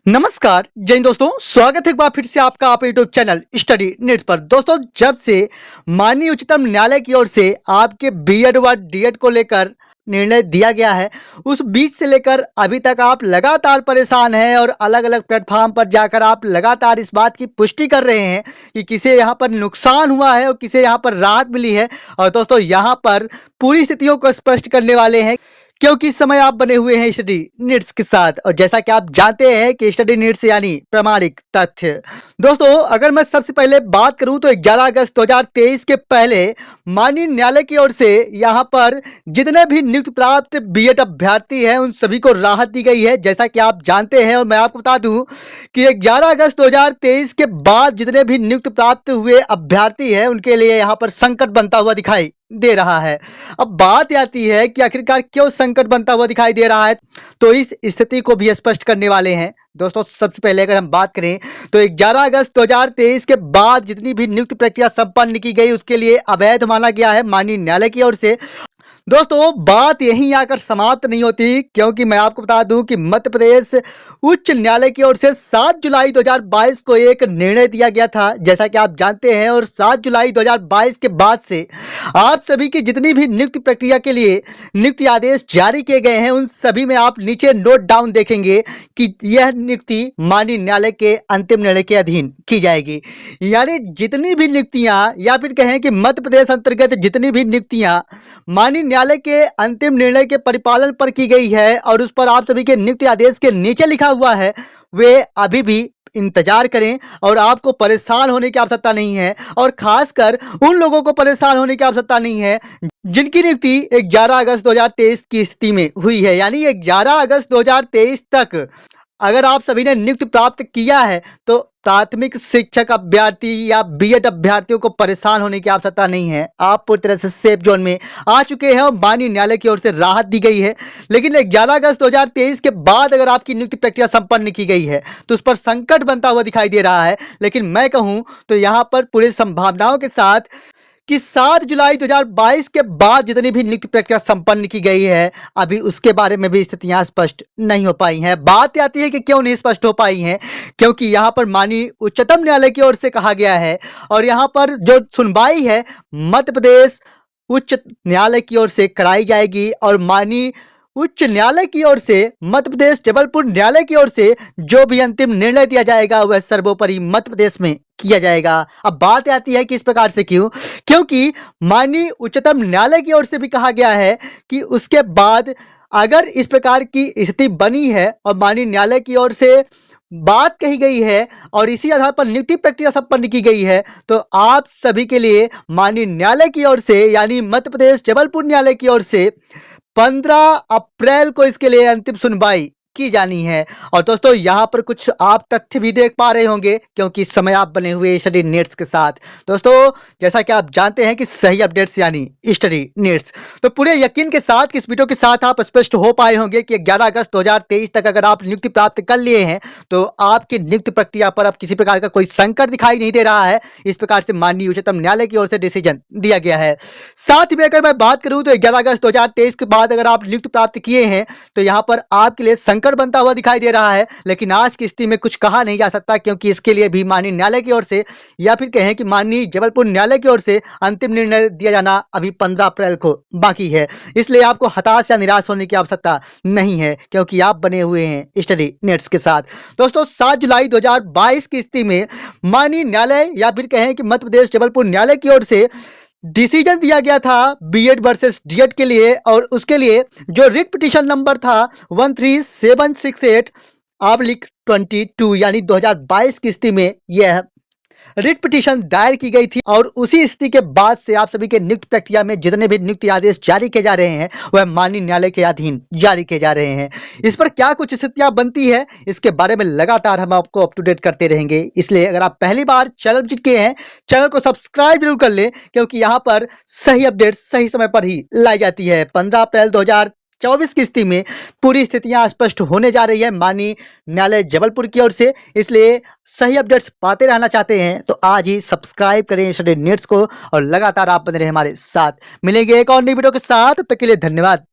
नमस्कार जय हिंद दोस्तों, स्वागत है एक बार फिर से आपका आप यूट्यूब चैनल स्टडी नीड्स पर। दोस्तों, जब से माननीय उच्चतम न्यायालय की ओर से आपके बीएड व डीएड को लेकर निर्णय दिया गया है, उस बीच से लेकर अभी तक आप लगातार परेशान हैं और अलग अलग प्लेटफॉर्म पर जाकर आप लगातार इस बात की पुष्टि कर रहे हैं कि किसे यहाँ पर नुकसान हुआ है और किसे यहाँ पर राहत मिली है। और दोस्तों, यहाँ पर पूरी स्थितियों को स्पष्ट करने वाले हैं, क्योंकि इस समय आप बने हुए हैं स्टडी नीड्स के साथ। और जैसा कि आप जानते हैं कि स्टडी नीड्स यानी प्रामाणिक तथ्य। दोस्तों, अगर मैं सबसे पहले बात करूं तो 11 अगस्त 2023 के पहले माननीय न्यायालय की ओर से यहां पर जितने भी नियुक्ति प्राप्त बीएड अभ्यर्थी हैं उन सभी को राहत दी गई है, जैसा कि आप जानते हैं। और मैं आपको बता दूं कि 11 अगस्त 2023 के बाद जितने भी नियुक्ति प्राप्त हुए अभ्यर्थी हैं उनके लिए यहां पर संकट बनता हुआ दिखाई दे रहा है। अब बात आती है कि आखिरकार क्यों संकट बनता हुआ दिखाई दे रहा है, तो इस स्थिति को भी स्पष्ट करने वाले हैं। दोस्तों, सबसे पहले अगर हम बात करें तो 11 अगस्त 2023 के बाद जितनी भी नियुक्ति प्रक्रिया संपन्न की गई उसके लिए अवैध माना गया है माननीय न्यायालय की ओर से। दोस्तों, बात यहीं आकर समाप्त नहीं होती, क्योंकि मैं आपको बता दूं कि मध्य प्रदेश उच्च न्यायालय की ओर से 7 जुलाई 2022 को एक निर्णय दिया गया था, जैसा कि आप जानते हैं। और 7 जुलाई 2022 के बाद से आप सभी की जितनी भी नियुक्ति प्रक्रिया के लिए नियुक्ति आदेश जारी किए गए हैं उन सभी में आप नीचे नोट डाउन देखेंगे कि यह नियुक्ति माननीय न्यायालय के अंतिम निर्णय के अधीन की जाएगी। यानी जितनी भी नियुक्तियां, या फिर कहें कि मध्य प्रदेश अंतर्गत जितनी भी नियुक्तियां माननीय न्यायालय के अंतिम निर्णय के परिपालन पर की गई है और उस पर आप सभी के नियुक्ति आदेश के नीचे लिखा हुआ है, वे अभी भी इंतजार करें और आपको परेशान होने की आवश्यकता नहीं है। और खासकर उन लोगों को परेशान होने की आवश्यकता नहीं है जिनकी नियुक्ति 11 अगस्त 2023 की स्थिति में हुई है। यानी 11 अगस्त 2023 तक अगर आप सभी ने नियुक्ति प्राप्त किया है तो प्राथमिक शिक्षक अभ्यर्थी या बीएड अभ्यर्थियों को परेशान होने की आवश्यकता नहीं है। आप पूरी तरह से सेफ जोन में आ चुके हैं और माननीय न्यायालय की ओर से राहत दी गई है। लेकिन 11 अगस्त 2023 के बाद अगर आपकी नियुक्ति प्रक्रिया संपन्न की गई है तो उस पर संकट बनता हुआ दिखाई दे रहा है। लेकिन मैं कहूं तो यहां पर पूरी संभावनाओं के साथ कि 7 जुलाई 2022 के बाद जितनी भी नियुक्ति प्रक्रिया संपन्न की गई है, अभी उसके बारे में भी स्थितियां स्पष्ट नहीं हो पाई हैं। बात आती है कि क्यों नहीं स्पष्ट हो पाई हैं, क्योंकि यहां पर माननीय उच्चतम न्यायालय की ओर से कहा गया है और यहां पर जो सुनवाई है मध्य प्रदेश उच्च न्यायालय की ओर से कराई जाएगी। और माननीय उच्च न्यायालय की ओर से मध्य प्रदेश जबलपुर न्यायालय की ओर से जो भी अंतिम निर्णय दिया जाएगा वह सर्वोपरि मध्य प्रदेश में किया जाएगा। अब बात आती है कि इस प्रकार से क्यों, क्योंकि माननीय उच्चतम न्यायालय की ओर से भी कहा गया है कि उसके बाद अगर इस प्रकार की स्थिति बनी है और माननीय न्यायालय की ओर से बात कही गई है और इसी आधार पर नियुक्ति प्रक्रिया संपन्न की गई है, तो आप सभी के लिए माननीय न्यायालय की ओर से यानी मध्य प्रदेश जबलपुर न्यायालय की ओर से 15 अप्रैल को इसके लिए अंतिम सुनवाई की जानी है। और दोस्तों, यहां पर कुछ आप तथ्य भी देख पा रहे होंगे, क्योंकि इस समय आप बने हुए स्टडी नीड्स के साथ। दोस्तों, जैसा कि आप जानते हैं कि सही अपडेट्स यानी स्टडी नीड्स, तो पूरे यकीन के साथ कि इस वीडियो के साथ आप स्पष्ट हो पाए होंगे कि 11 अगस्त 2023 तक अगर आप नियुक्ति प्राप्त कर लिए हैं तो आपकी नियुक्ति प्रक्रिया पर अब किसी प्रकार का कोई संकट दिखाई नहीं दे रहा है। इस प्रकार से माननीय उच्चतम न्यायालय की ओर से डिसीजन दिया गया है। साथ ही में अगर मैं बात करूं तो 11 अगस्त 2023 के बाद अगर आप नियुक्ति प्राप्त किए हैं तो यहां पर आपके लिए संकट बनता हुआ दिखाई दे रहा है। लेकिन आज की स्थिति में कुछ कहा नहीं जा सकता, क्योंकि इसके लिए भी माननीय न्यायालय की ओर से या फिर कहें कि माननीय जबलपुर न्यायालय की ओर से अंतिम निर्णय दिया जाना अभी 15 अप्रैल को बाकी है। इसलिए आपको हताश या निराश होने की आवश्यकता नहीं है, क्योंकि आप बने हुए हैं स्टडी नीड्स के साथ। दोस्तों, 7 जुलाई 2022 की स्थिति में माननीय न्यायालय या फिर कहें कि मध्य प्रदेश जबलपुर न्यायालय की ओर से डिसीजन दिया गया था बीएड वर्सेस डीएड के लिए। और उसके लिए जो रिट पिटीशन नंबर था 13768/22 यानी 2022 की स्थिति में यह रिट पिटीशन दायर की गई थी। और उसी स्थिति के बाद से आप सभी के नियुक्ति प्रक्रिया में जितने भी नियुक्ति आदेश जारी किए जा रहे हैं वह माननीय न्यायालय के अधीन जारी किए जा रहे हैं। इस पर क्या कुछ स्थितियां बनती है, इसके बारे में लगातार हम आपको अप टू डेट करते रहेंगे। इसलिए अगर आप पहली बार चैनल विजिट किए हैं, चैनल को सब्सक्राइब जरूर कर लें, क्योंकि यहाँ पर सही अपडेट सही समय पर ही लाई जाती है। 15 अप्रैल 2024 की स्थिति में पूरी स्थितियां स्पष्ट होने जा रही है माननीय न्यायालय जबलपुर की ओर से। इसलिए सही अपडेट्स पाते रहना चाहते हैं तो आज ही सब्सक्राइब करें स्टडी नीड्स को और लगातार आप बने रहे हमारे साथ। मिलेंगे एक और नई वीडियो के साथ, तब तक के लिए धन्यवाद।